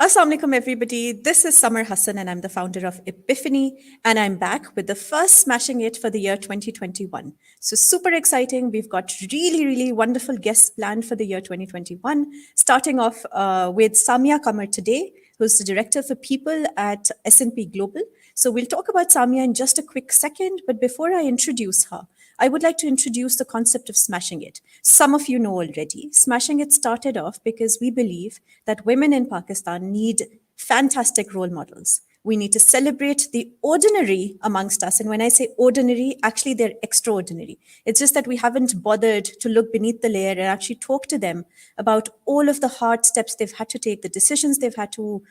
Assalamu alaikum, everybody. This is Samar Hassan, and I'm the founder of Epiphany. And I'm back with the first Smashing It for the year 2021. So, super exciting. We've got really, really wonderful guests planned for the year 2021, starting off with Samia Qamar today, who's the director for people at S&P Global. So, we'll talk about Samia in just a quick second. But before I introduce her, I would like to introduce the concept of smashing it. Some of you know already. Smashing it started off because we believe that women in Pakistan need fantastic role models. We need to celebrate the ordinary amongst us. And when I say ordinary, actually they're extraordinary. It's just that we haven't bothered to look beneath the layer and actually talk to them about all of the hard steps they've had to take, the decisions they've had to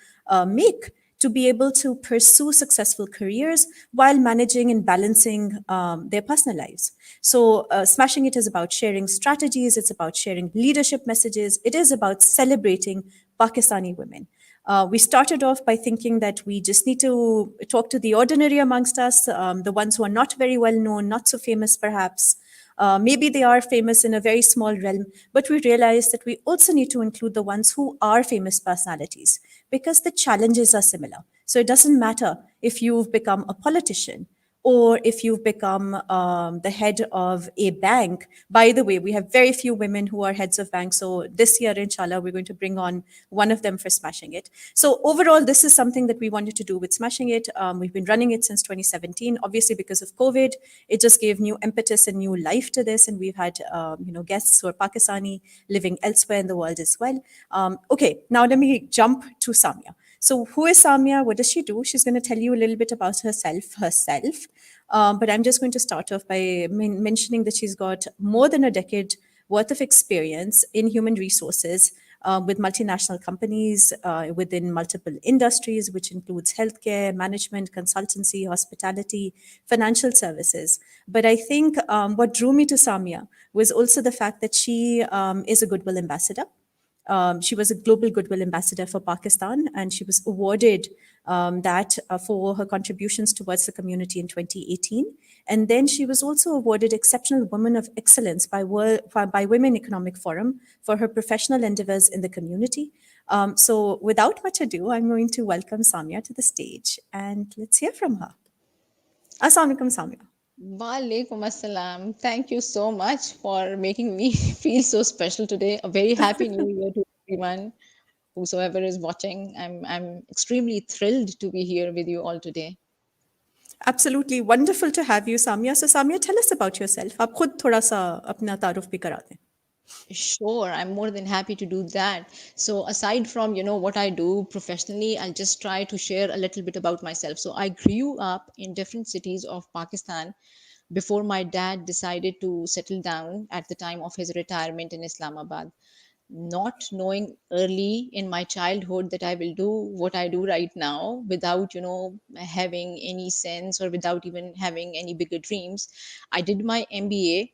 make to be able to pursue successful careers while managing and balancing their personal lives. So, Smashing It is about sharing strategies, it's about sharing leadership messages, it is about celebrating Pakistani women. We started off by thinking that we just need to talk to the ordinary amongst us, the ones who are not very well known, not so famous perhaps. Maybe they are famous in a very small realm, but we realized that we also need to include the ones who are famous personalities because the challenges are similar. So it doesn't matter if you've become a politician or if you've become the head of a bank. By the way, we have very few women who are heads of banks. So this year, inshallah, we're going to bring on one of them for Smashing It. So overall, this is something that we wanted to do with Smashing It. We've been running it since 2017. Obviously, because of COVID, it just gave new impetus and new life to this. And we've had guests who are Pakistani living elsewhere in the world as well. Okay, now let me jump to Samia. So, who is Samia? What does she do? She's going to tell you a little bit about herself. But I'm just going to start off by mentioning that she's got more than a decade worth of experience in human resources with multinational companies within multiple industries, which includes healthcare, management, consultancy, hospitality, financial services. But I think what drew me to Samia was also the fact that she is a goodwill ambassador. She was a global goodwill ambassador for Pakistan, and she was awarded that for her contributions towards the community in 2018. And then she was also awarded Exceptional Woman of Excellence by Women Economic Forum for her professional endeavors in the community. So, without much ado, I'm going to welcome Samia to the stage, and let's hear from her. Assalamu alaikum, Samia. Walaikum assalam. Thank you so much for making me feel so special today. A very happy new year to everyone, whosoever is watching. I'm extremely thrilled to be here with you all today. Absolutely wonderful to have you, Samia. So, Samia, tell us about yourself. आप खुद थोड़ा सा अपना तारुफ भी करा दें. Sure, I'm more than happy to do that. So aside from, what I do professionally, I'll just try to share a little bit about myself. So I grew up in different cities of Pakistan before my dad decided to settle down at the time of his retirement in Islamabad, not knowing early in my childhood that I will do what I do right now without, having any sense or without even having any bigger dreams. I did my MBA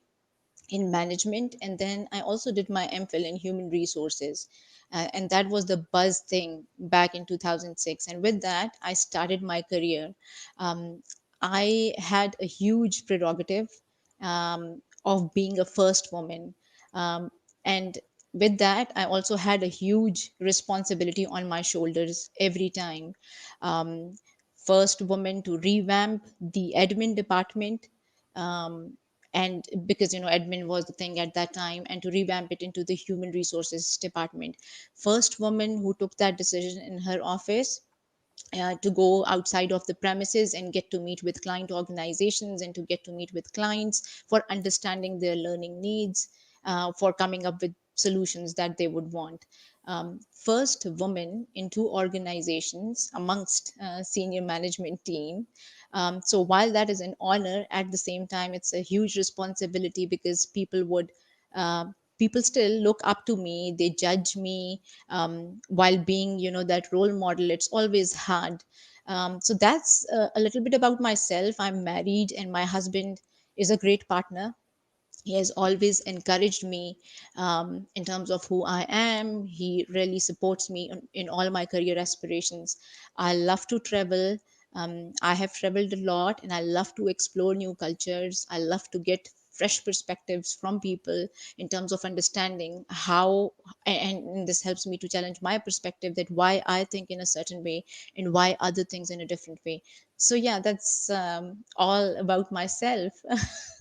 in management, and then I also did my MPhil in human resources. And that was the buzz thing back in 2006. And with that, I started my career. I had a huge prerogative of being a first woman. And with that, I also had a huge responsibility on my shoulders every time. Um, First woman to revamp the admin department, um, and because admin was the thing at that time, and to revamp it into the human resources department. First woman who took that decision in her office, to go outside of the premises and get to meet with client organizations and to get to meet with clients for understanding their learning needs, for coming up with solutions that they would want. First woman in two organizations amongst senior management team. So while that is an honor, at the same time it's a huge responsibility because uh, people still look up to me, they judge me, while being that role model. It's always hard. So that's a little bit about myself. I'm married and my husband is a great partner. He has always encouraged me in terms of who I am. He really supports me in all my career aspirations. I love to travel. I have traveled a lot and I love to explore new cultures. I love to get fresh perspectives from people in terms of understanding how, and this helps me to challenge my perspective, that why I think in a certain way and why other things in a different way. So yeah, that's all about myself,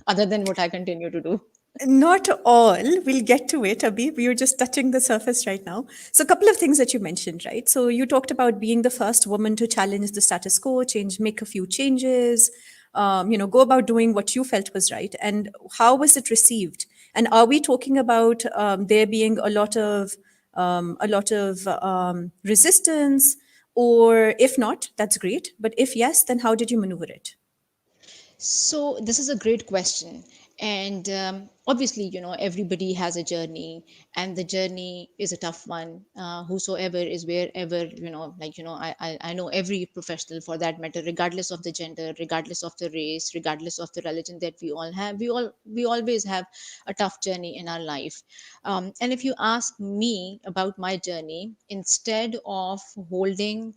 other than what I continue to do. Not all. We'll get to it, Abhi. We are just touching the surface right now. So, a couple of things that you mentioned, right? So, you talked about being the first woman to challenge the status quo, make a few changes, go about doing what you felt was right. And how was it received? And are we talking about there being a lot of resistance, or if not, that's great. But if yes, then how did you maneuver it? So this is a great question, and obviously, everybody has a journey, and the journey is a tough one. Whosoever is wherever, I know every professional for that matter, regardless of the gender, regardless of the race, regardless of the religion that we all have, we always have a tough journey in our life. And if you ask me about my journey, instead of holding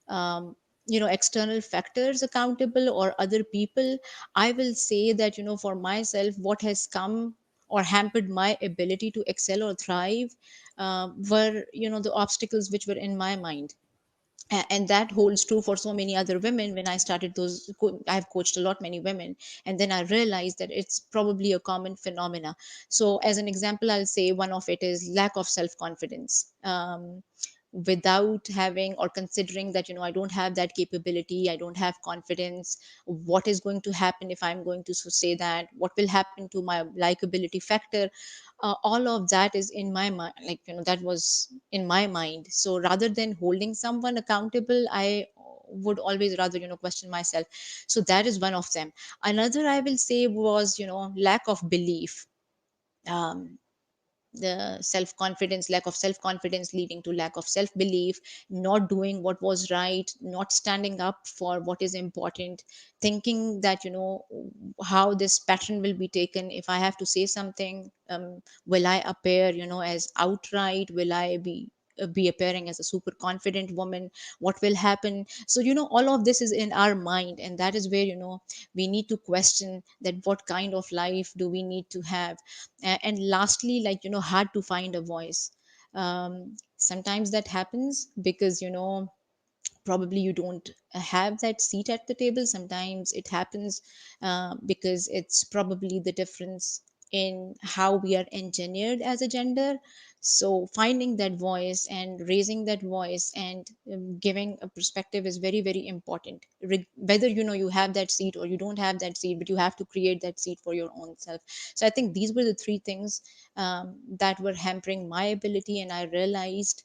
um, external factors accountable or other people, I will say that, for myself, what has come or hampered my ability to excel or thrive were, the obstacles which were in my mind. And that holds true for so many other women. When I started I've coached a lot many women, and then I realized that it's probably a common phenomena. So as an example, I'll say one of it is lack of self confidence. Without having or considering that, I don't have that capability, I don't have confidence, what is going to happen if I'm going to say that, what will happen to my likability factor, all of that is in my mind, like, that was in my mind. So rather than holding someone accountable, I would always rather, question myself. So that is one of them. Another, I will say, was, lack of belief. The self confidence Lack of self confidence leading to lack of self belief, not doing what was right, not standing up for what is important, thinking that, how this pattern will be taken. If I have to say something, will I appear, as outright, will I be appearing as a super confident woman, what will happen? So, all of this is in our mind, and that is where, we need to question that what kind of life do we need to have. And lastly, like, hard to find a voice. Sometimes that happens because, probably you don't have that seat at the table. Sometimes it happens because it's probably the difference in how we are engineered as a gender. So finding that voice and raising that voice and giving a perspective is very, very important. Whether, you have that seat or you don't have that seat, but you have to create that seat for your own self. So I think these were the three things that were hampering my ability, and I realized,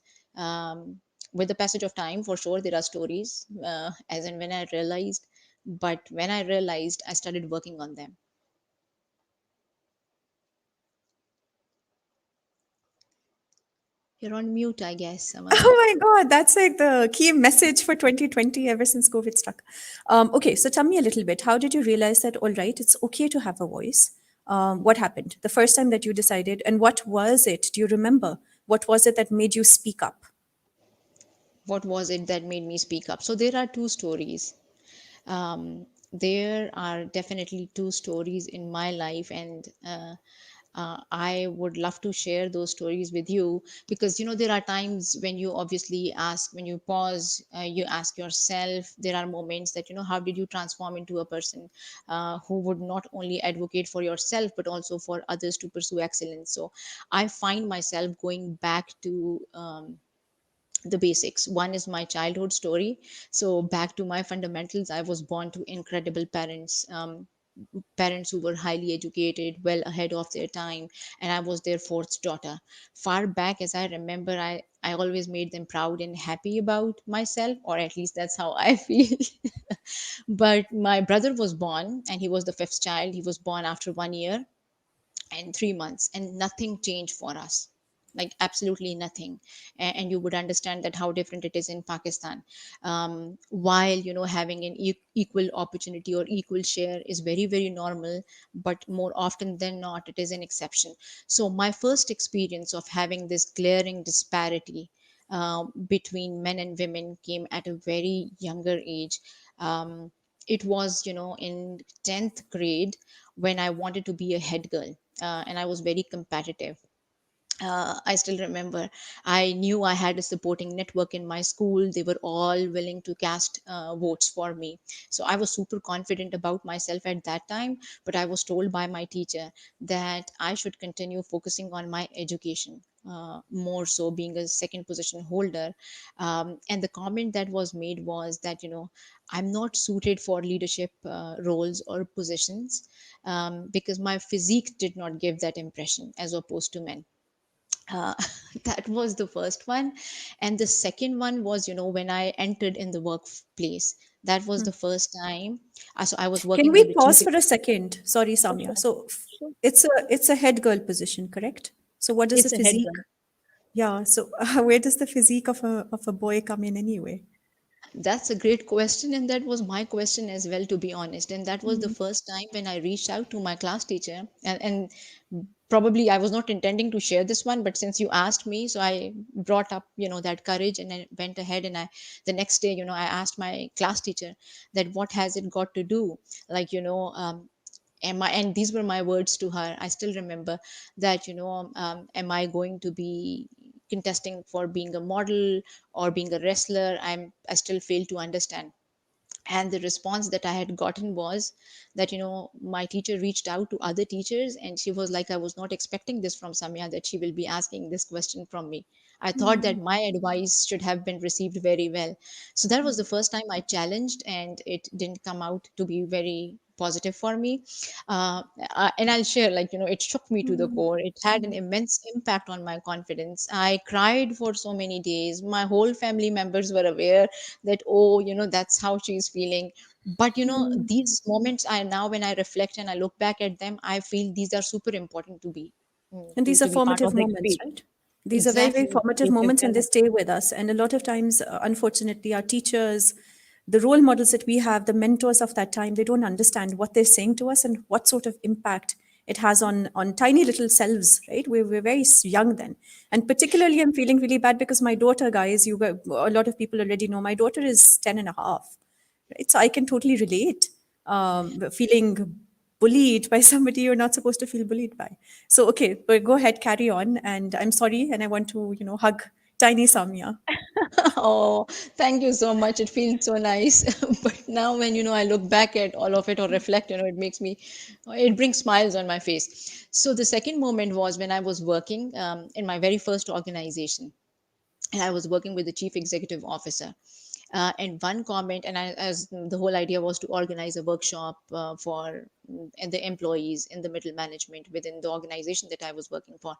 with the passage of time, for sure there are stories, as and when I realized, but when I realized, I started working on them. You're on mute, I guess, Samar. Oh my God, that's like the key message for 2020 ever since COVID struck. Okay, so tell me a little bit. How did you realize that, all right, it's okay to have a voice? What happened? The first time that you decided, and what was it? Do you remember? What was it that made you speak up? What was it that made me speak up? So there are two stories. There are definitely two stories in my life, and I would love to share those stories with you, because, there are times when you obviously ask, when you pause, you ask yourself, there are moments that, how did you transform into a person who would not only advocate for yourself but also for others to pursue excellence. So I find myself going back to the basics. One is my childhood story. So back to my fundamentals, I was born to incredible parents, parents who were highly educated, well ahead of their time, and I was their fourth daughter. Far back as I remember, I always made them proud and happy about myself, or at least that's how I feel. But my brother was born, and he was the fifth child. He was born after 1 year and 3 months, and nothing changed for us, like absolutely nothing. And you would understand that how different it is in Pakistan. While, having an equal opportunity or equal share is very, very normal, but more often than not it is an exception. So my first experience of having this glaring disparity between men and women came at a very younger age. um, It was, in 10th grade, when I wanted to be a head girl, and I was very competitive. I still remember, I knew I had a supporting network in my school. They were all willing to cast votes for me. So I was super confident about myself at that time. But I was told by my teacher that I should continue focusing on my education. More so being a second position holder. And the comment that was made was that, I'm not suited for leadership roles or positions, because my physique did not give that impression as opposed to men. uh, that was the first one. And the second one was, when I entered in the workplace. That was Hmm. the first time. So I was Can working we with the chief. pause for a second? Sorry, Sure, Samya. sure, So sure. it's a head girl position, correct? So what does the It's a head physique? gun. Yeah. So where does the physique of a boy come in anyway? That's a great question, and that was my question as well, to be honest. And that was the Mm, first time when I reached out to my class teacher, and probably I was not intending to share this one, but since you asked me, so I brought up, that courage, and I went ahead, and I, the next day, I asked my class teacher that what has it got to do, like, am I, and these were my words to her. I still remember that, am I going to be contesting for being a model or being a wrestler? I still fail to understand. And the response that I had gotten was that, my teacher reached out to other teachers, and she was like, I was not expecting this from Samia, that she will be asking this question from me. I thought that mm, my advice should have been received very well. So that was mm, the first time I challenged, and it didn't come out to be very positive for me. And I'll share, like, it shook me to the mm, core. It had an mm, immense impact on my confidence. I cried for so many days. My whole family members were aware that, oh, that's how she's feeling. But mm. these moments, I now, when I reflect and I look back at them, I feel these are super important to be, And these are to be part formative of the moments, experience. right? These are very, very Exactly. formative Yes, yes, moments and they correct. stay with us. And a lot of times, unfortunately, our teachers, the role models that we have, the mentors of that time, they don't understand what they're saying to us and what sort of impact it has on tiny little selves, right? We're very young then. And particularly, I'm feeling really bad because my daughter, guys, a lot of people already know, my daughter is 10 and a half, right? So I can totally relate, feeling bullied by somebody you're not supposed to feel bullied by. So, okay, but go ahead, carry on. And I'm sorry, and I want to, hug tiny Samya. Oh, thank you so much. It feels so nice. But now, when I look back at all of it or reflect, it brings smiles on my face. So the second moment was when I was working in my very first organization, and I was working with the chief executive officer. And one comment, and as the whole idea was to organize a workshop for and the employees in the middle management within the organization that I was working for.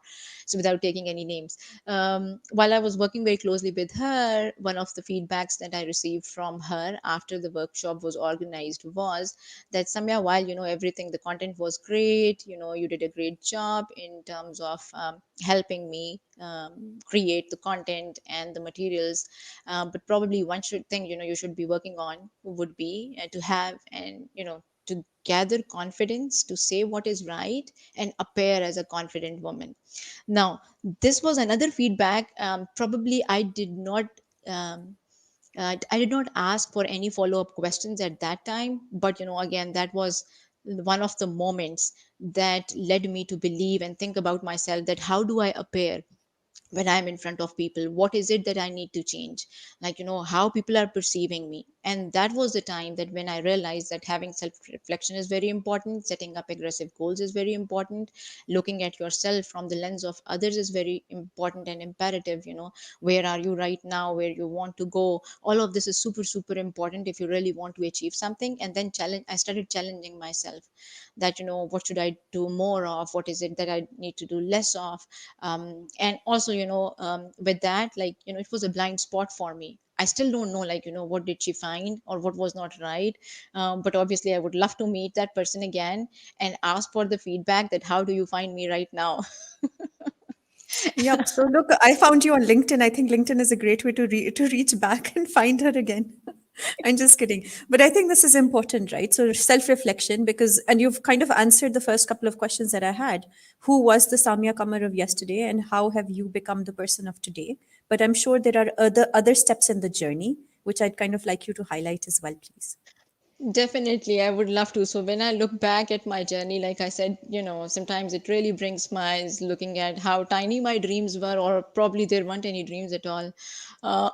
So without taking any names, while I was working very closely with her, one of the feedbacks that I received from her after the workshop was organized was that, Samya, while everything, the content was great, you did a great job in terms of helping me create the content and the materials, but probably one should think, you should be working on would be to have, and to gather confidence to say what is right and appear as a confident woman. Now, this was another feedback. Probably um, I did not ask for any follow up questions at that time, but again, that was one of the moments that led me to believe and think about myself, that how do I appear when I'm in front of people? What is it that I need to change? Like, how people are perceiving me. And that was the time that when I realized that having self reflection is very important, setting up aggressive goals is very important, looking at yourself from the lens of others is very important and imperative. Where are you right now, where you want to go? All of this is super, super important if you really want to achieve something. And then I started challenging myself that, what should I do more of? What is it that I need to do less of? And also, with that, like, it was a blind spot for me. I still don't know, like, what did she find or what was not right. But obviously I would love to meet that person again and ask for the feedback, that how do you find me right now? Yep. So look, I found you on LinkedIn. I think LinkedIn is a great way to reach back and find her again. I'm just kidding. But I think this is important, right? So self-reflection, because and you've kind of answered the first couple of questions that I had. Who was the Samia Qamar of yesterday and how have you become the person of today? But I'm sure there are other steps in the journey, which I'd kind of like you to highlight as well, please. Definitely, I would love to. So when I look back at my journey, like I said, sometimes it really brings smiles looking at how tiny my dreams were, or probably there weren't any dreams at all. Uh,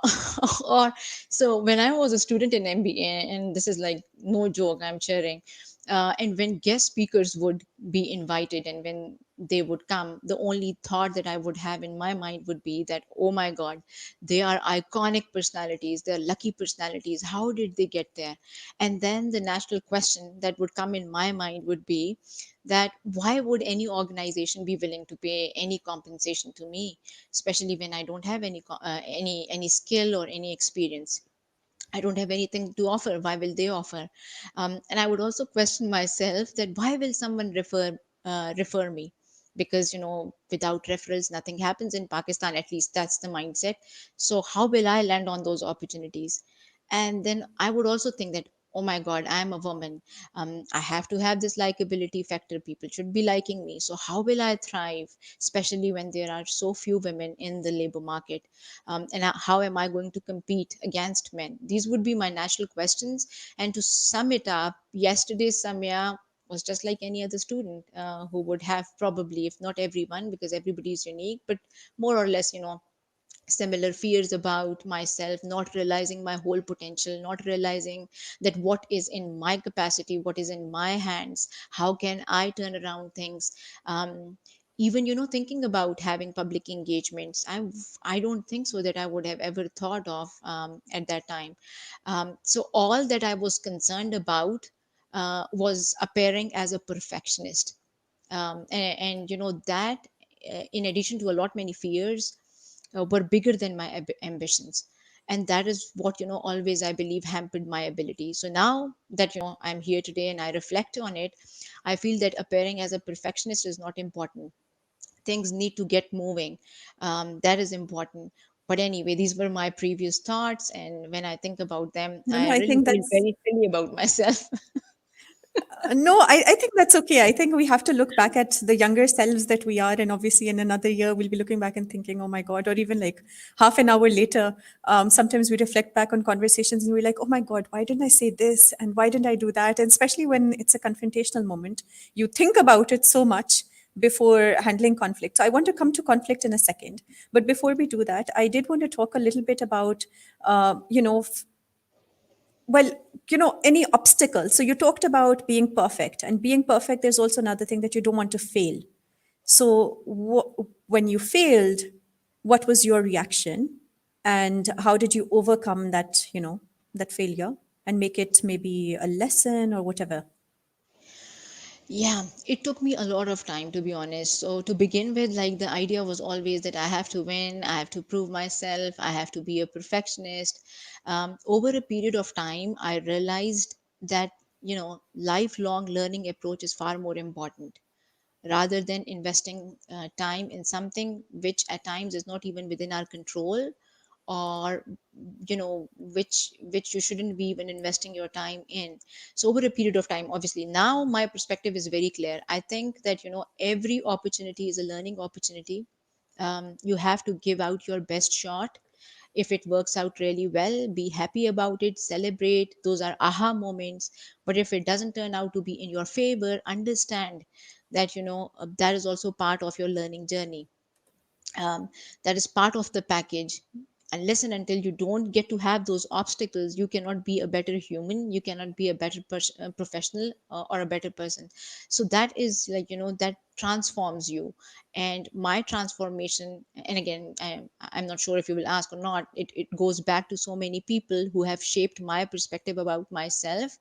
or so when I was a student in MBA, and this is like no joke, I'm sharing. And when guest speakers would be invited and when they would come, the only thought that I would have in my mind would be that, oh my God, they are iconic personalities, they're lucky personalities. How did they get there? And then the natural question that would come in my mind would be that why would any organization be willing to pay any compensation to me, especially when I don't have any skill or any experience. I don't have anything to offer. Why will they offer? And I would also question myself that why will someone refer me? Because without referrals, nothing happens in Pakistan. At least that's the mindset. So how will I land on those opportunities? And then I would also think that, oh my God, I am a woman. I have to have this likability factor. People should be liking me. So how will I thrive, especially when there are so few women in the labor market? And how am I going to compete against men? These would be my natural questions. And to sum it up, yesterday's Samia was just like any other student who would have probably, if not everyone, because everybody is unique, but more or less, similar fears about myself, not realizing my whole potential, not realizing that what is in my capacity, what is in my hands, how can I turn around things. Even thinking about having public engagements, I don't think so that I would have ever thought of at that time. So all that I was concerned about was appearing as a perfectionist. And that, in addition to a lot many fears, were bigger than my ambitions. And that is what always I believe hampered my ability. So now that I'm here today and I reflect on it, I feel that appearing as a perfectionist is not important. Things need to get moving. That is important. But anyway, these were my previous thoughts, and when I think about them, No, no, I I really think feel that's very silly about myself. no, I think that's okay. I think we have to look back at the younger selves that we are, and obviously in another year we'll be looking back and thinking, "Oh my God!" Or even like half an hour later, sometimes we reflect back on conversations and we're like, "Oh my God, why didn't I say this? And why didn't I do that?" And especially when it's a confrontational moment, you think about it so much before handling conflict. So I want to come to conflict in a second, but before we do that, I did want to talk a little bit about, well, any obstacle. So you talked about being perfect, and being perfect, there's also another thing that you don't want to fail. So when you failed, what was your reaction, and how did you overcome that, that failure, and make it maybe a lesson or whatever? Yeah, it took me a lot of time, to be honest. So to begin with, like, the idea was always that I have to win, I have to prove myself, I have to be a perfectionist. Over a period of time, I realized that lifelong learning approach is far more important, rather than investing time in something which at times is not even within our control, or which you shouldn't be even investing your time in. So over a period of time, obviously now my perspective is very clear. I think that every opportunity is a learning opportunity. You have to give out your best shot. If it works out really well, be happy about it, celebrate, those are aha moments. But if it doesn't turn out to be in your favor, understand that that is also part of your learning journey. That is part of the package. And listen, until you don't get to have those obstacles, you cannot be a better human, you cannot be a better professional, or a better person. So that is like that transforms you. And my transformation, and again, I'm not sure if you will ask or not, it goes back to so many people who have shaped my perspective about myself.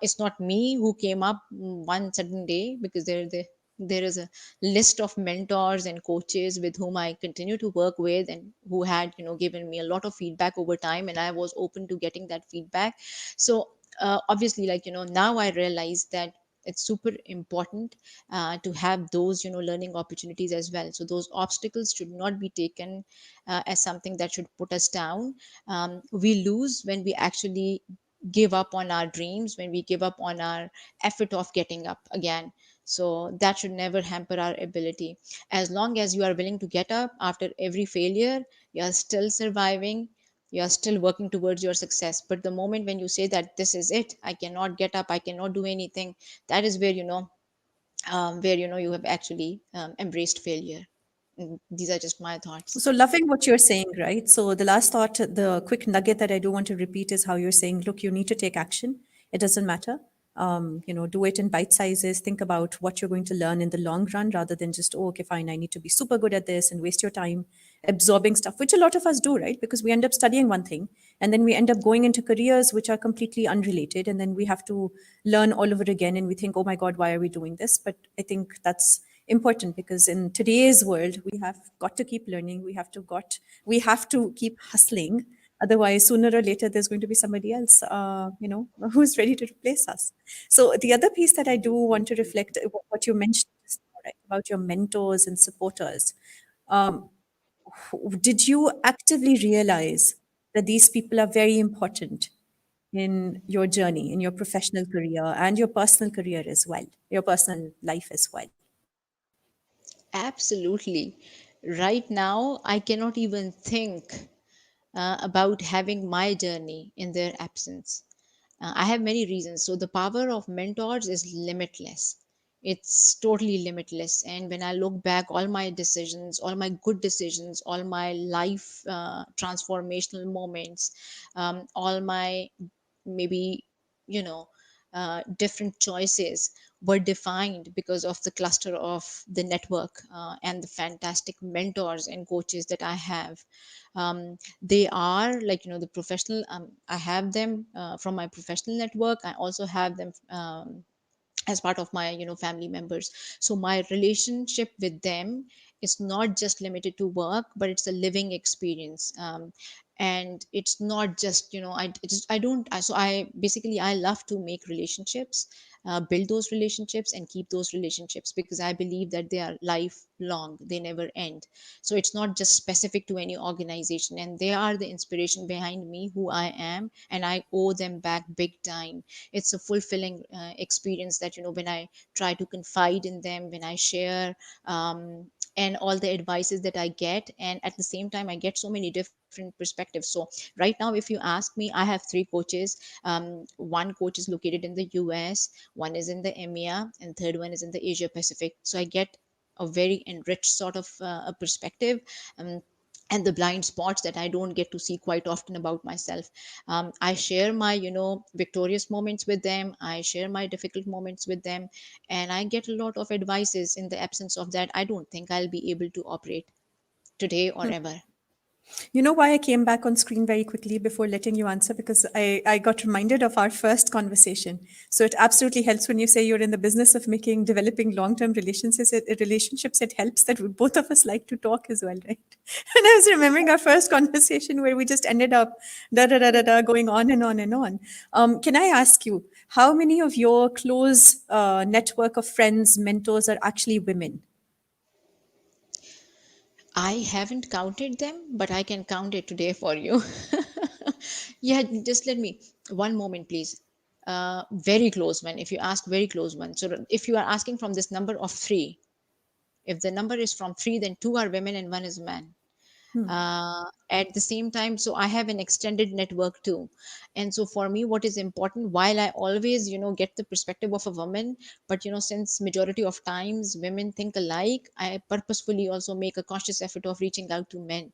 It's not me who came up one sudden day, because there is a list of mentors and coaches with whom I continue to work with, and who had given me a lot of feedback over time, and I was open to getting that feedback. So obviously, like now I realize that it's super important to have those learning opportunities as well. So those obstacles should not be taken as something that should put us down. We lose when we actually give up on our dreams, when we give up on our effort of getting up again. So that should never hamper our ability. As long as you are willing to get up after every failure, you are still surviving, you are still working towards your success. But the moment when you say that this is it, I cannot get up, I cannot do anything, that is where you have actually embraced failure. These are just my thoughts. So, loving what you're saying, right? So, the last thought, the quick nugget that I do want to repeat is how you're saying, look, you need to take action. It doesn't matter. Do it in bite sizes. Think about what you're going to learn in the long run rather than just, oh, okay, fine, I need to be super good at this and waste your time absorbing stuff, which a lot of us do, right? Because we end up studying one thing and then we end up going into careers which are completely unrelated. And then we have to learn all over again. And we think, oh my God, why are we doing this? But I think that's important because in today's world we have got to keep learning, we have to keep hustling, otherwise sooner or later there's going to be somebody else who's ready to replace us. So the other piece that I do want to reflect what you mentioned just now, right, about your mentors and supporters. um, did you actively realize that these people are very important in your journey, in your professional career and your personal career as well, your personal life as well? Absolutely. Right now, I cannot even think about having my journey in their absence. I have many reasons. So, the power of mentors is limitless. It's totally limitless. And when I look back, all my decisions, all my good decisions, all my life transformational moments, all my maybe, you know, different choices were defined because of the cluster of the network and the fantastic mentors and coaches that I have. They are like, the professional, I have them from my professional network. I also have them as part of my family members. So my relationship with them is not just limited to work, but it's a living experience. And it's not just I don't I, so I basically I love to make relationships, build those relationships and keep those relationships, because I believe that they are lifelong, they never end. So it's not just specific to any organization, and they are the inspiration behind me, who I am, and I owe them back big time. It's a fulfilling experience that when I try to confide in them, when I share and all the advices that I get, and at the same time I get so many different perspectives. So right now, if you ask me, I have three coaches. One coach is located in the US, one is in the EMEA, and third one is in the Asia Pacific. So I get a very enriched sort of a perspective, um, and the blind spots that I don't get to see quite often about myself. I share my victorious moments with them, I share my difficult moments with them, and I get a lot of advices. In the absence of that, I don't think I'll be able to operate today or ever. You know why I came back on screen very quickly before letting you answer? Because I got reminded of our first conversation. So it absolutely helps when you say you're in the business of developing long-term relationships. It helps that both of us like to talk as well, right? And I was remembering our first conversation where we just ended up da da da da da going on and on and on. Can I ask you, how many of your close network of friends, mentors are actually women? I haven't counted them, but I can count it today for you. Yeah, just let me one moment, please. Very close one. If you ask very close one, so if you are asking from this number of three, if the number is from three, then two are women and one is man. At the same time, so I have an extended network too. And so for me, what is important, while I always get the perspective of a woman, but since majority of times women think alike, I purposefully also make a conscious effort of reaching out to men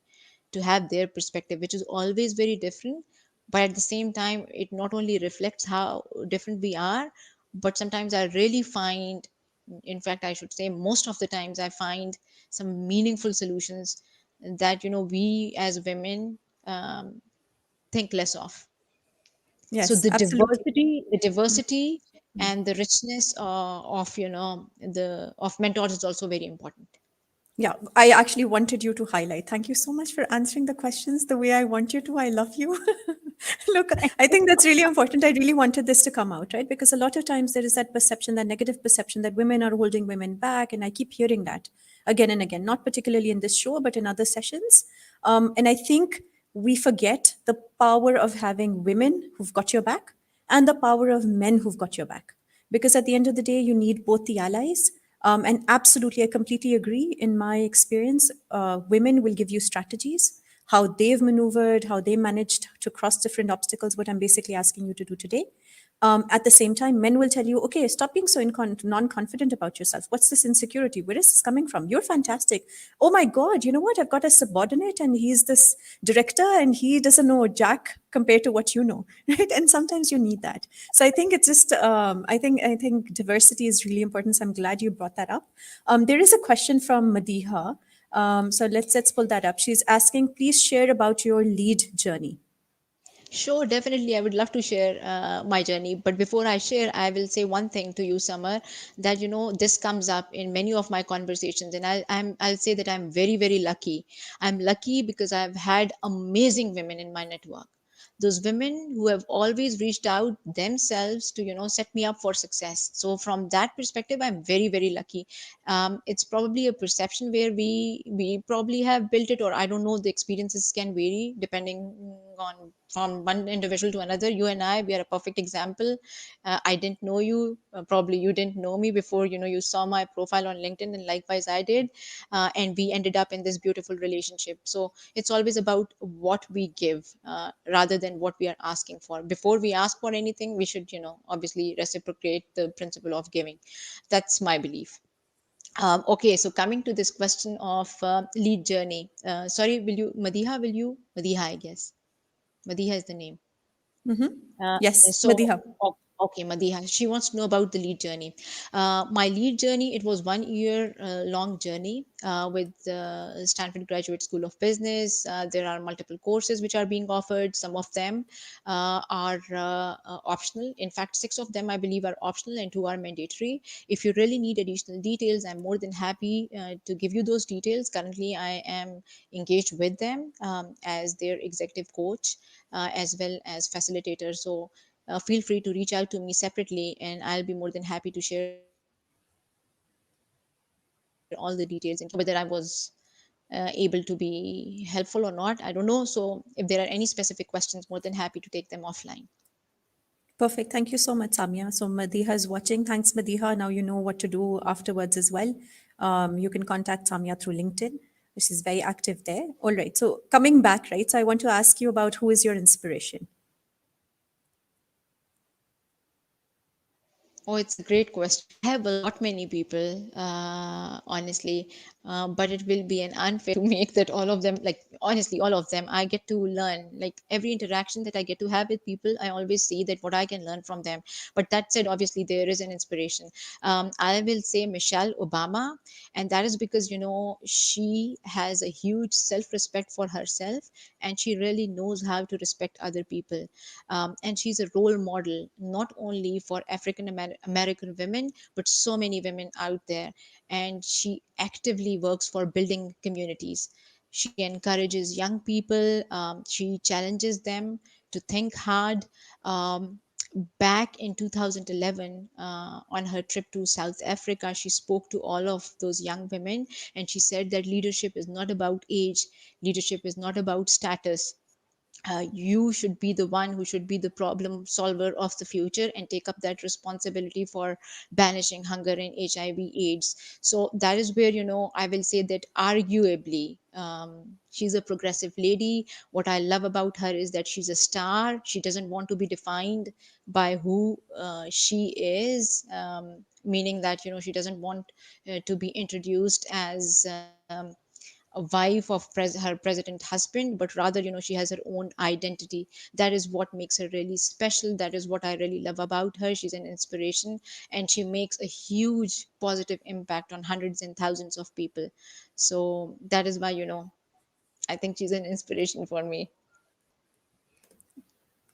to have their perspective, which is always very different. But at the same time, it not only reflects how different we are, but sometimes I really find, in fact I should say most of the times, I find some meaningful solutions that we as women think less of. So Yes, absolutely. the diversity and the richness of the of mentors is also very important. Yeah, I actually wanted you to highlight. Thank you so much for answering the questions the way I want you to. I love you. Look, I think that's really important. I really wanted this to come out, right? Because a lot of times there is that perception, that negative perception that women are holding women back. And I keep hearing that again and again, not particularly in this show, but in other sessions. And I think we forget the power of having women who've got your back and the power of men who've got your back. Because at the end of the day, you need both the allies. And absolutely, I completely agree. In my experience, women will give you strategies, how they've maneuvered, how they managed to cross different obstacles, what I'm basically asking you to do today. At the same time, men will tell you, okay, stop being so non-confident about yourself. What's this insecurity? Where is this coming from? You're fantastic. Oh my God, you know what? I've got a subordinate and he's this director and he doesn't know jack compared to what you know, right? And sometimes you need that. So I think it's just, I think diversity is really important. So I'm glad you brought that up. There is a question from Madiha. So let's pull that up. She's asking, please share about your lead journey. Sure, definitely. I would love to share my journey. But before I share, I will say one thing to you, Summer, that this comes up in many of my conversations, and I'll say that I'm very, very lucky. I'm lucky because I've had amazing women in my network. Those women who have always reached out themselves to set me up for success. So from that perspective, I'm very, very lucky. It's probably a perception where we probably have built it, or I don't know, the experiences can vary depending on from one individual to another. You and I, we are a perfect example. I didn't know you, probably you didn't know me before you saw my profile on LinkedIn, and likewise I did. And we ended up in this beautiful relationship. So it's always about what we give, rather than what we are asking for. Before we ask for anything, we should obviously reciprocate the principle of giving. That's my belief. Okay, so coming to this question of lead journey. Sorry, Madiha, I guess. Madiha is the name. Uh, Yes, so, Madiha. okay, Madiha, she wants to know about the lead journey. My lead journey, it was 1 year long journey with Stanford Graduate School of Business. There are multiple courses which are being offered. Some of them are optional. In fact, six of them, I believe, are optional and two are mandatory. If you really need additional details, I'm more than happy to give you those details. Currently, I am engaged with them as their executive coach, as well as facilitator. So feel free to reach out to me separately, and I'll be more than happy to share all the details, including whether I was able to be helpful or not. I don't know. So if there are any specific questions, more than happy to take them offline. Perfect. Thank you so much, Samia. So Madiha is watching. Thanks, Madiha. Now you know what to do afterwards as well. You can contact Samia through LinkedIn. She's very active there. All right. So coming back, right? So I want to ask you about who is your inspiration? Oh, it's a great question. I have a lot many people, honestly, but it will be an unfair to make that all of them, like honestly, all of them. I get to learn, like every interaction that I get to have with people, I always see that what I can learn from them. But that said, obviously there is an inspiration. I will say Michelle Obama, and that is because she has a huge self-respect for herself, and she really knows how to respect other people. And she's a role model not only for African American women, but so many women out there. And she actively works for building communities. She encourages young people, she challenges them to think hard. Back in 2011, on her trip to South Africa, she spoke to all of those young women, and she said that leadership is not about age, leadership is not about status. You should be the one who should be the problem solver of the future and take up that responsibility for banishing hunger and HIV/AIDS. So that is where I will say that arguably, she's a progressive lady. What I love about her is that she's a star. She doesn't want to be defined by who she is. Meaning that she doesn't want to be introduced as a wife of her president husband, but rather she has her own identity. That is what makes her really special. That is what I really love about her. She's an inspiration, and she makes a huge positive impact on hundreds and thousands of people. So that is why I think she's an inspiration for me.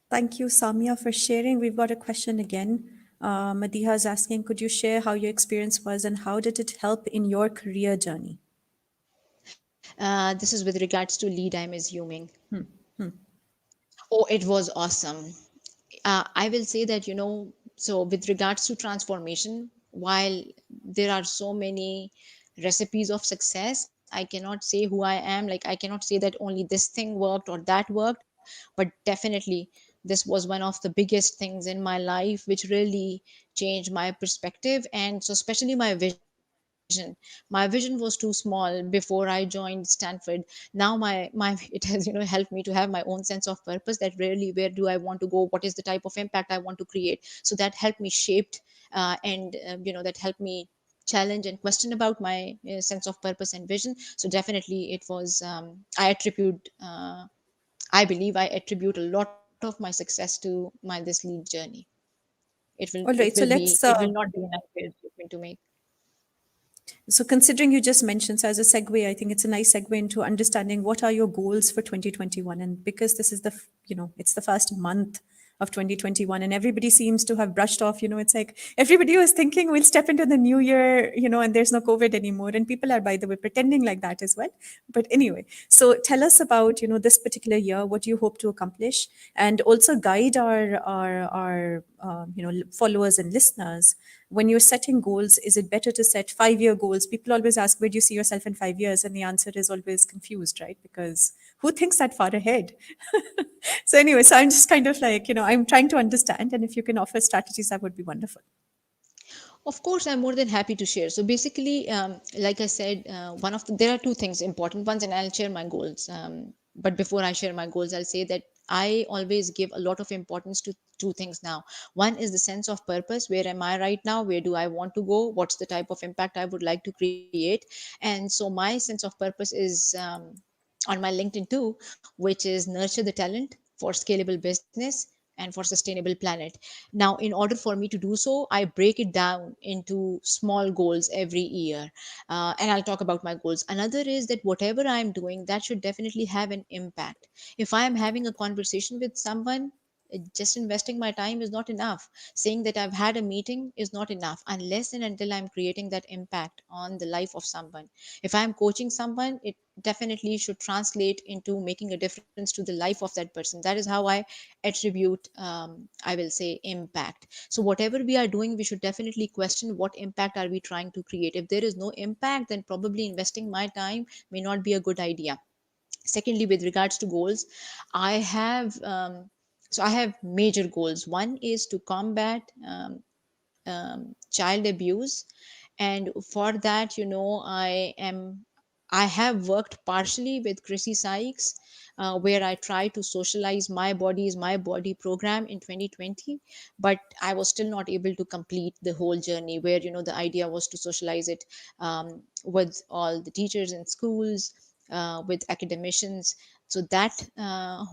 Thank you, Samia, for sharing. We've got a question again. Madiha is asking, could you share how your experience was and how did it help in your career journey? This is with regards to lead, I'm assuming. Oh, it was awesome. I will say that, so with regards to transformation, while there are so many recipes of success, I cannot say who I am. Like, I cannot say that only this thing worked or that worked, but definitely this was one of the biggest things in my life which really changed my perspective, and so especially my vision. My vision was too small before I joined Stanford. Now my it has helped me to have my own sense of purpose, that really where do I want to go, what is the type of impact I want to create. So that helped me shaped and that helped me challenge and question about my sense of purpose and vision. So definitely it was I believe I attribute a lot of my success to my this lead journey. All right, so let's It will not be an unfair statement to make. So, considering you just mentioned, so as a segue, I think it's a nice segue into understanding what are your goals for 2021. And because this is it's the first month of 2021, and everybody seems to have brushed off, it's like everybody was thinking we'll step into the new year, and there's no COVID anymore. And people are, by the way, pretending like that as well. But anyway, so tell us about, this particular year, what you hope to accomplish, and also guide our followers and listeners. When you're setting goals, is it better to set 5-year goals? People always ask, where do you see yourself in 5 years? And the answer is always confused, right? Because who thinks that far ahead? So anyway, so I'm just kind of like, I'm trying to understand. And if you can offer strategies, that would be wonderful. Of course, I'm more than happy to share. So basically, like I said, there are two things, important ones, and I'll share my goals. But before I share my goals, I'll say that I always give a lot of importance to two things now. One is the sense of purpose. Where am I right now? Where do I want to go? What's the type of impact I would like to create? And so my sense of purpose is on my LinkedIn too, which is nurture the talent for scalable business and for sustainable planet. Now, in order for me to do so, I break it down into small goals every year. And I'll talk about my goals. Another is that whatever I'm doing, that should definitely have an impact. If I am having a conversation with someone, just investing my time is not enough. Saying that I've had a meeting is not enough unless and until I'm creating that impact on the life of someone. If I'm coaching someone, it definitely should translate into making a difference to the life of that person. That is how I attribute, I will say, impact. So whatever we are doing, we should definitely question what impact are we trying to create. If there is no impact, then probably investing my time may not be a good idea. Secondly, with regards to goals, I have I have major goals. One is to combat child abuse, and for that, I have worked partially with Chrissy Sykes, where I try to socialize my body is my body program in 2020, but I was still not able to complete the whole journey, where the idea was to socialize it with all the teachers in schools, with academicians. So that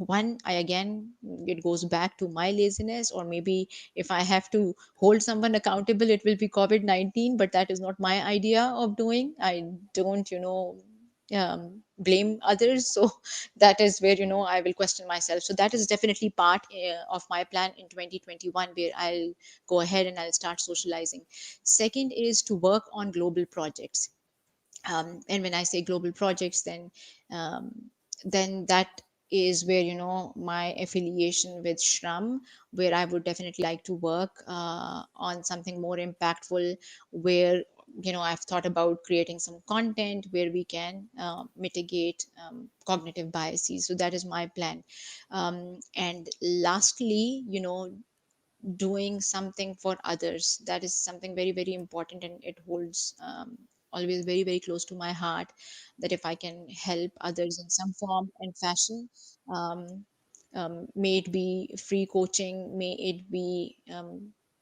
one, I again, it goes back to my laziness, or maybe if I have to hold someone accountable, it will be COVID-19, but that is not my idea of doing. I don't, blame others. So that is where, I will question myself. So that is definitely part of my plan in 2021, where I'll go ahead and I'll start socializing. Second is to work on global projects. And when I say global projects, um, then that is where my affiliation with Shram, where I would definitely like to work on something more impactful, where I've thought about creating some content where we can mitigate cognitive biases. So that is my plan. And lastly, doing something for others, that is something very very important, and it holds always very very close to my heart, that if I can help others in some form and fashion, um, may it be free coaching, may it be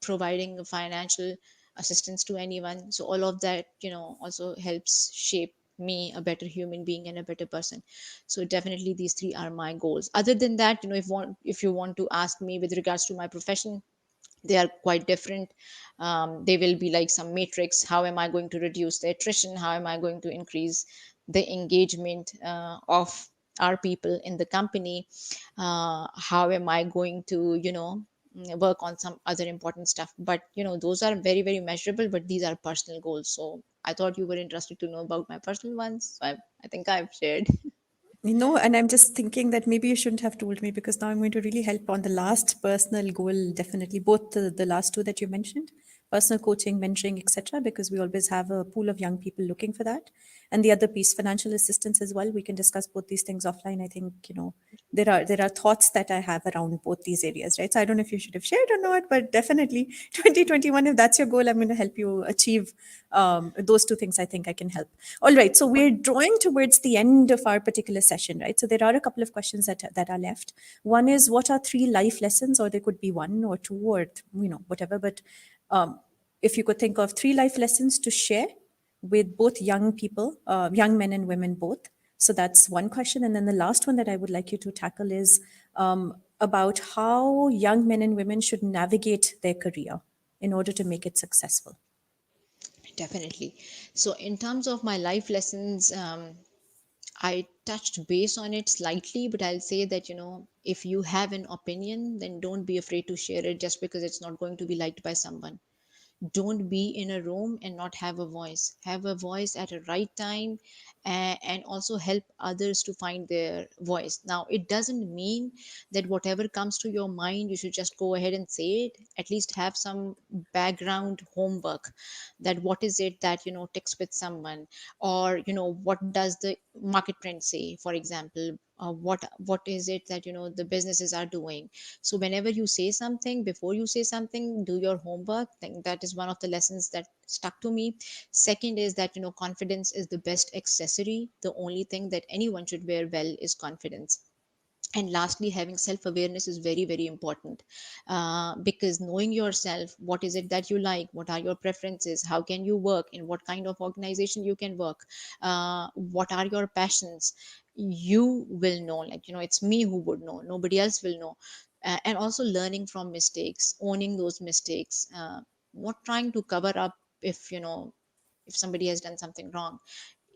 providing financial assistance to anyone. So all of that also helps shape me a better human being and a better person. So definitely these three are my goals. Other than that, if you want to ask me with regards to my profession, they are quite different. They will be like some matrix. How am I going to reduce the attrition? How am I going to increase the engagement of our people in the company? How am I going to work on some other important stuff? But those are very very measurable, but these are personal goals. So I thought you were interested to know about my personal ones, so I think I've shared. And I'm just thinking that maybe you shouldn't have told me, because now I'm going to really help on the last personal goal, definitely, both the last two that you mentioned. personal coaching, mentoring, etc., because we always have a pool of young people looking for that. And the other piece, financial assistance as well. We can discuss both these things offline. I think, there are thoughts that I have around both these areas, right? So I don't know if you should have shared or not, but definitely 2021, if that's your goal, I'm going to help you achieve those two things. I think I can help. All right, so we're drawing towards the end of our particular session, right? So there are a couple of questions that are left. One is, what are three life lessons, or there could be one or two, or whatever, but if you could think of three life lessons to share with both young people, young men and women both. So that's one question. And then the last one that I would like you to tackle is about how young men and women should navigate their career in order to make it successful. Definitely. So, in terms of my life lessons, I touched base on it slightly, but I'll say that, if you have an opinion, then don't be afraid to share it just because it's not going to be liked by someone. Don't be in a room and not have a voice. Have a voice at a right time, and also help others to find their voice. Now, it doesn't mean that whatever comes to your mind you should just go ahead and say it. At least have some background homework, that what is it that ticks with someone, or what does the market trend say, for example. What is it that the businesses are doing. So whenever you say something, before you say something, do your homework. I think that is one of the lessons that stuck to me. Second is that confidence is the best accessory. The only thing that anyone should wear well is confidence. And lastly, having self awareness is very, very important, because knowing yourself, what is it that you like, what are your preferences, how can you work, in what kind of organization you can work, what are your passions, you will know. Like, it's me who would know, nobody else will know. And also learning from mistakes, owning those mistakes, not trying to cover up if if somebody has done something wrong.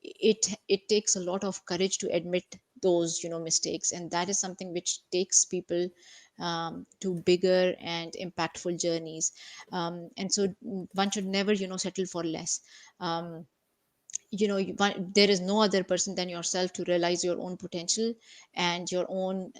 It takes a lot of courage to admit those mistakes, and that is something which takes people to bigger and impactful journeys. And so one should never settle for less. um, there is no other person than yourself to realize your own potential and your own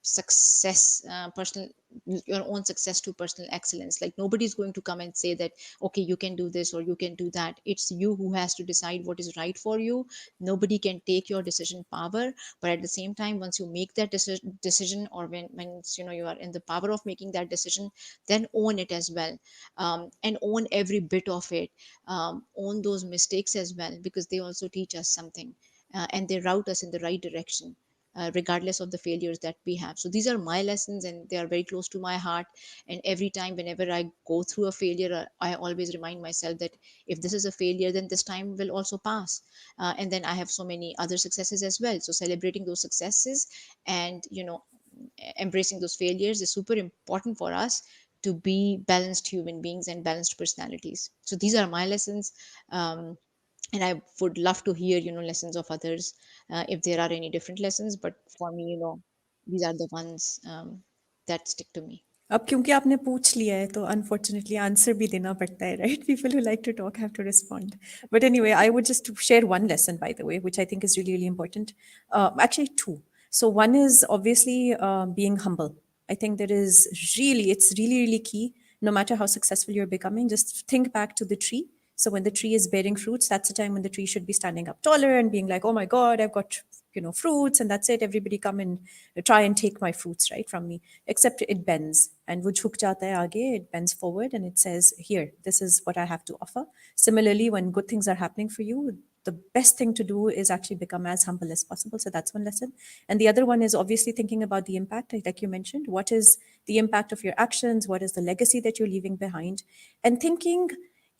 success, personal your own success to personal excellence. Like, nobody's going to come and say that, okay, you can do this or you can do that. It's you who has to decide what is right for you. Nobody can take your decision power, but at the same time, once you make that decision, or when you are in the power of making that decision, then own it as well. And own every bit of it. Own those mistakes as well, because they also teach us something, and they route us in the right direction, regardless of the failures that we have. So these are my lessons, and they are very close to my heart. And every time, whenever I go through a failure, I always remind myself that if this is a failure, then this time will also pass. And then I have so many other successes as well. So celebrating those successes, and embracing those failures, is super important for us to be balanced human beings and balanced personalities. So these are my lessons. And I would love to hear lessons of others, if there are any different lessons. But for me, these are the ones that stick to me. अब क्योंकि आपने पूछ लिया है तो unfortunately answer भी देना पड़ता है right people who like to talk have to respond but anyway I would just share one lesson by the way which I think is really really important actually two. So one is obviously being humble. I think it's really really key. No matter how successful you're becoming, just think back to the tree. So when the tree is bearing fruits, that's the time when the tree should be standing up taller and being like, oh my God, I've got, fruits and that's it. Everybody come and try and take my fruits, right, from me. Except it bends and wo jhuk jata hai aage, it bends forward and it says, here, this is what I have to offer. Similarly, when good things are happening for you, the best thing to do is actually become as humble as possible. So that's one lesson. And the other one is obviously thinking about the impact, like you mentioned. What is the impact of your actions? What is the legacy that you're leaving behind? And thinking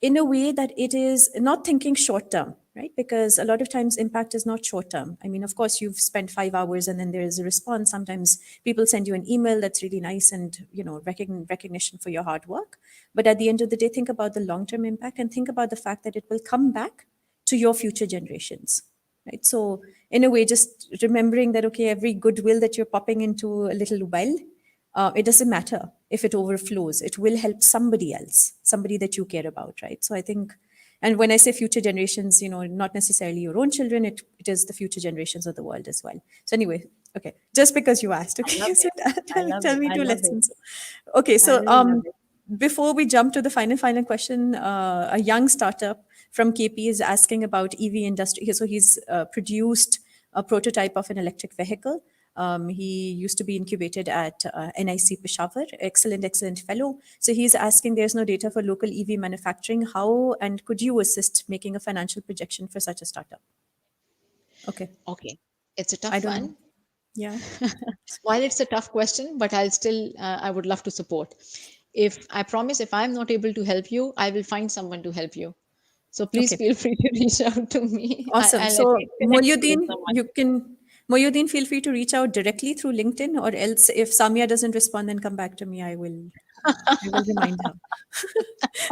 in a way that it is not thinking short term, right? Because a lot of times impact is not short term. I mean, of course, you've spent 5 hours and then there is a response. Sometimes people send you an email that's really nice and, recognition for your hard work. But at the end of the day, think about the long term impact and think about the fact that it will come back to your future generations, right? So in a way, just remembering that, okay, every goodwill that you're popping into a little well, it doesn't matter if it overflows. It will help somebody else, somebody that you care about, right? So I think, and when I say future generations, not necessarily your own children, it is the future generations of the world as well. So anyway, okay, just because you asked, I love okay, so it. I tell, love tell it. me I two love it. lessons. Okay, I so really love it. before we jump to the final question, a young startup from KP is asking about EV industry. So he's produced a prototype of an electric vehicle. He used to be incubated at NIC Peshawar, excellent fellow. So he's asking, there's no data for local EV manufacturing. How and could you assist making a financial projection for such a startup? Okay, Okay, it's a I tough don't know. one. Yeah. While it's a tough question, but I'll still, I would love to support. If I promise, if I'm not able to help you, I will find someone to help you. So please Okay. feel free to reach out to me. Awesome. I'll at So least connect you with Moyuddin, feel free to reach out directly through LinkedIn, or else if Samia doesn't respond, then come back to me. I will remind her.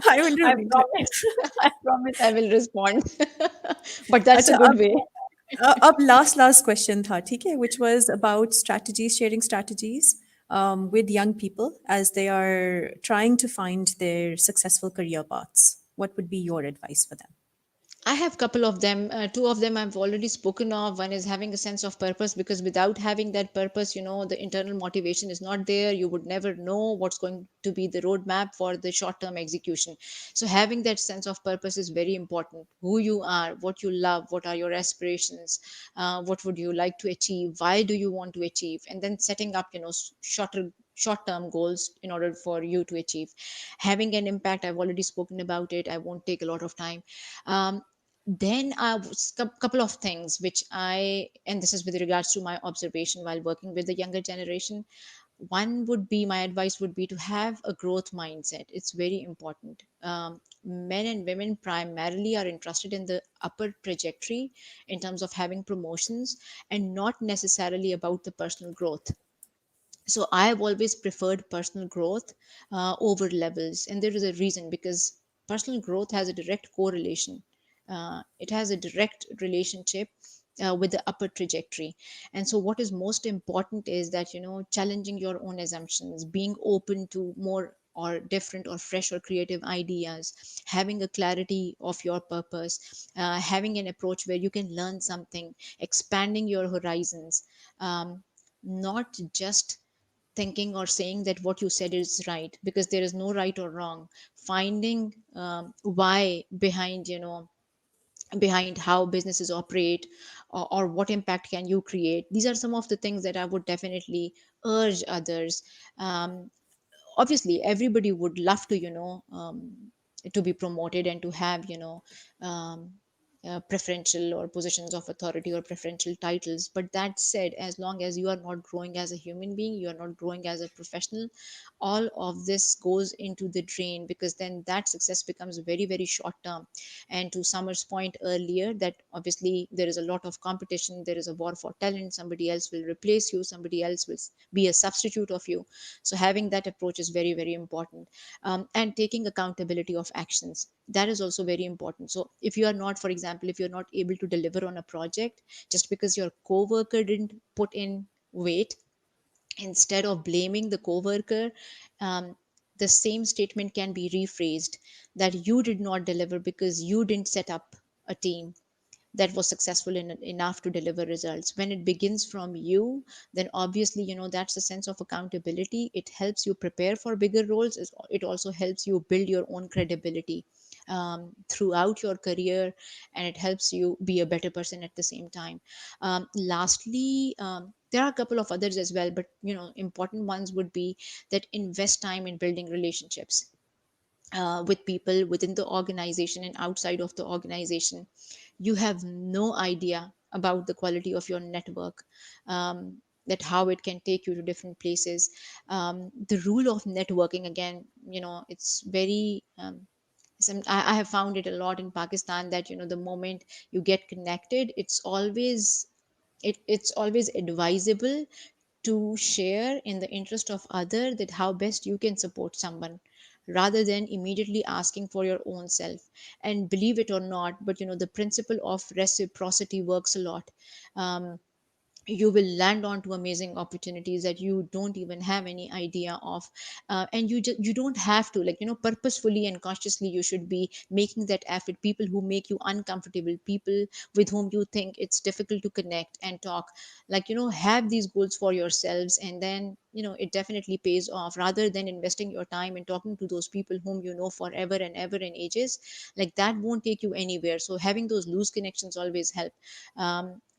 I will I remind her. promise. I promise I will respond. But that's a अच्छा good अब way. अब last question था ठीक है, which was about strategies, sharing strategies with young people as they are trying to find their successful career paths. What would be your advice for them? I have couple of them. Two of them I've already spoken of. One is having a sense of purpose, because without having that purpose, the internal motivation is not there. You would never know what's going to be the roadmap for the short term execution. So having that sense of purpose is very important. Who you are, what you love, what are your aspirations, what would you like to achieve, why do you want to achieve, and then setting up, short term goals in order for you to achieve. Having an impact, I've already spoken about it. I won't take a lot of time. Then couple of things which and this is with regards to my observation while working with the younger generation. One would be, my advice would be to have a growth mindset. It's very important. Men and women primarily are interested in the upper trajectory in terms of having promotions, and not necessarily about the personal growth. So I have always preferred personal growth over levels, and there is a reason, because personal growth has a direct correlation. It has a direct relationship with the upper trajectory. And so what is most important is that, challenging your own assumptions, being open to more or different or fresh or creative ideas, having a clarity of your purpose, having an approach where you can learn something, expanding your horizons, not just thinking or saying that what you said is right, because there is no right or wrong. Finding why behind, behind how businesses operate, or what impact can you create. These are some of the things that I would definitely urge others. Obviously everybody would love to, to be promoted and to have, preferential or positions of authority or preferential titles. But that said, as long as you are not growing as a human being, you are not growing as a professional, all of this goes into the drain, because then that success becomes very, very short term. And to Summer's point earlier, that obviously there is a lot of competition, there is a war for talent, somebody else will replace you, somebody else will be a substitute of you. So having that approach is very, very important. And taking accountability of actions, that is also very important. So if you are not, for example, if you're not able to deliver on a project just because your coworker didn't put in weight, instead of blaming the coworker, um, the same statement can be rephrased, that you did not deliver because you didn't set up a team that was successful enough to deliver results. When it begins from you, then obviously, that's a sense of accountability. It helps you prepare for bigger roles. It also helps you build your own credibility throughout your career, and it helps you be a better person at the same time. Lastly, there are a couple of others as well, but important ones would be that invest time in building relationships with people within the organization and outside of the organization. You have no idea about the quality of your network, that how it can take you to different places. The rule of networking, again, it's very I have found it a lot in Pakistan, that the moment you get connected, it's always advisable to share in the interest of other, that how best you can support someone, rather than immediately asking for your own self. And believe it or not, but the principle of reciprocity works a lot. um, you will land onto amazing opportunities that you don't even have any idea of. And you don't have to, like, purposefully and consciously you should be making that effort. People who make you uncomfortable, people with whom you think it's difficult to connect and talk, like, have these goals for yourselves, and then it definitely pays off, rather than investing your time and talking to those people whom you know forever and ever and ages. Like, that won't take you anywhere. So having those loose connections always help.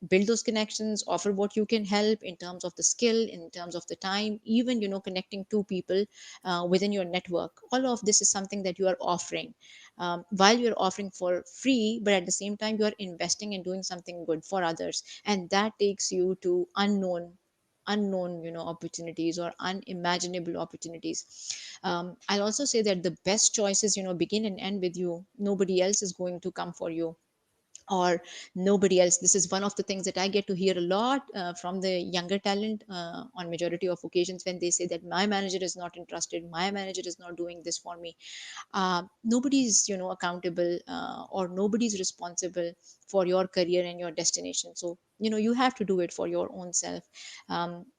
Build those connections, offer what you can help in terms of the skill, in terms of the time, even connecting two people within your network. All of this is something that you are offering, while you're offering for free, but at the same time you are investing and doing something good for others, and that takes you to unknown opportunities or unimaginable opportunities. I'll also say that the best choices begin and end with you. Nobody else is going to come for you, or nobody else. This is one of the things that I get to hear a lot from the younger talent on majority of occasions, when they say that my manager is not interested, my manager is not doing this for me. Nobody's accountable, or nobody's responsible for your career and your destination. So you have to do it for your own self.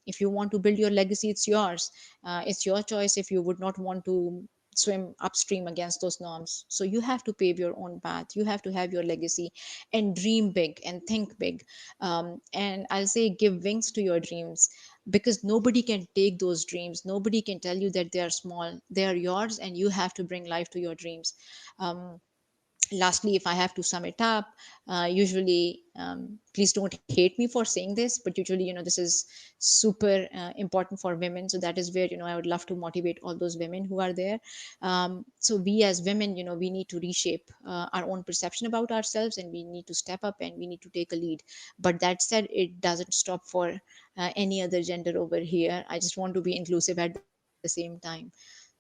If you want to build your legacy, it's yours. It's your choice if you would not want to swim upstream against those norms. So you have to pave your own path, you have to have your legacy, and dream big and think big. And I'll say, give wings to your dreams, because nobody can take those dreams, nobody can tell you that they are small. They are yours, and you have to bring life to your dreams. um, Lastly, if I have to sum it up, usually, please don't hate me for saying this, but usually this is super important for women. So that is where I would love to motivate all those women who are there. So we as women, we need to reshape our own perception about ourselves, and we need to step up, and we need to take a lead. But that said, it doesn't stop for any other gender over here. I just want to be inclusive at the same time.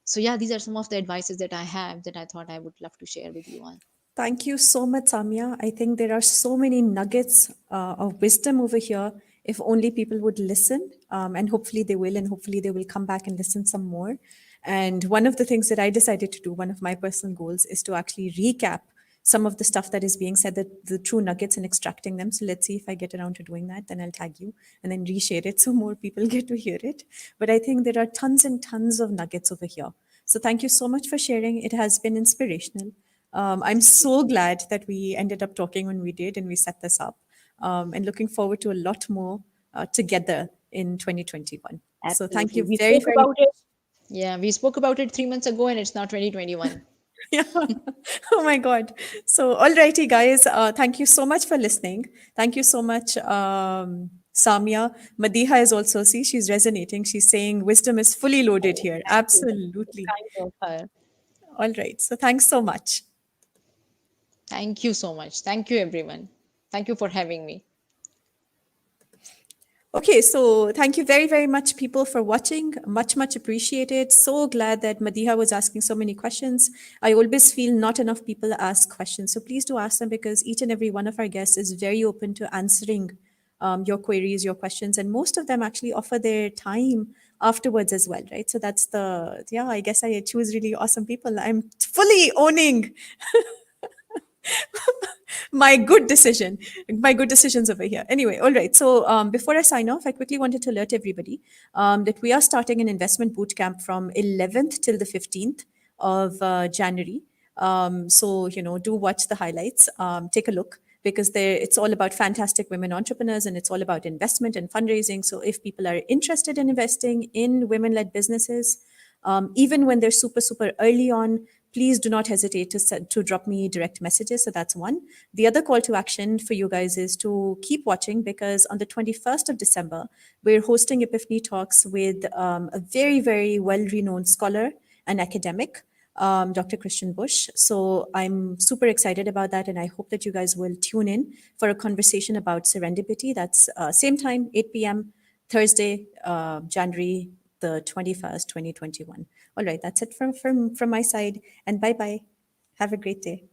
So yeah, these are some of the advices that I have, that I thought I would love to share with you all. Thank you so much, Samia. I think there are so many nuggets of wisdom over here. If only people would listen, and hopefully they will, and hopefully they will come back and listen some more. And one of the things that I decided to do, one of my personal goals, is to actually recap some of the stuff that is being said, the true nuggets, and extracting them. So let's see if I get around to doing that. Then I'll tag you and then reshare it so more people get to hear it. But I think there are tons and tons of nuggets over here. So thank you so much for sharing. It has been inspirational. I'm so glad that we ended up talking when we did and we set this up. And looking forward to a lot more together in 2021. So thank Absolutely. you We very, spoke very about it. Yeah, we spoke about it 3 months ago, and it's now 2021. yeah. Oh my God. So, alrighty, guys. Thank you so much for listening. Thank you so much, Samia. Madiha is also, see, she's resonating. She's saying wisdom is fully loaded Oh, here. thank you. That's so Absolutely. kind of her. All right. So, thanks so much. Thank you so much. Thank you, everyone. Thank you for having me. Okay, so thank you very, very much, people, for watching. Much, much appreciated. So glad that Madiha was asking so many questions. I always feel not enough people ask questions. So please do ask them, because each and every one of our guests is very open to answering your queries, your questions, and most of them actually offer their time afterwards as well, right? So that's yeah, I guess I choose really awesome people. I'm fully owning my good decision, my good decisions over here. Anyway, all right. So before I sign off, I quickly wanted to alert everybody that we are starting an investment boot camp from 11th till the 15th of January. So do watch the highlights, take a look, because it's all about fantastic women entrepreneurs, and it's all about investment and fundraising. So if people are interested in investing in women-led businesses, even when they're super, super early on, please do not hesitate to drop me direct messages. So that's one. The other call to action for you guys is to keep watching, because on the 21st of December, we're hosting Epiphany Talks with a very, very well-renowned scholar and academic, Dr. Christian Bush. So I'm super excited about that, and I hope that you guys will tune in for a conversation about serendipity. That's same time, 8 p.m. Thursday, January the 21st, 2021. All right, that's it from my side, and bye bye. Have a great day.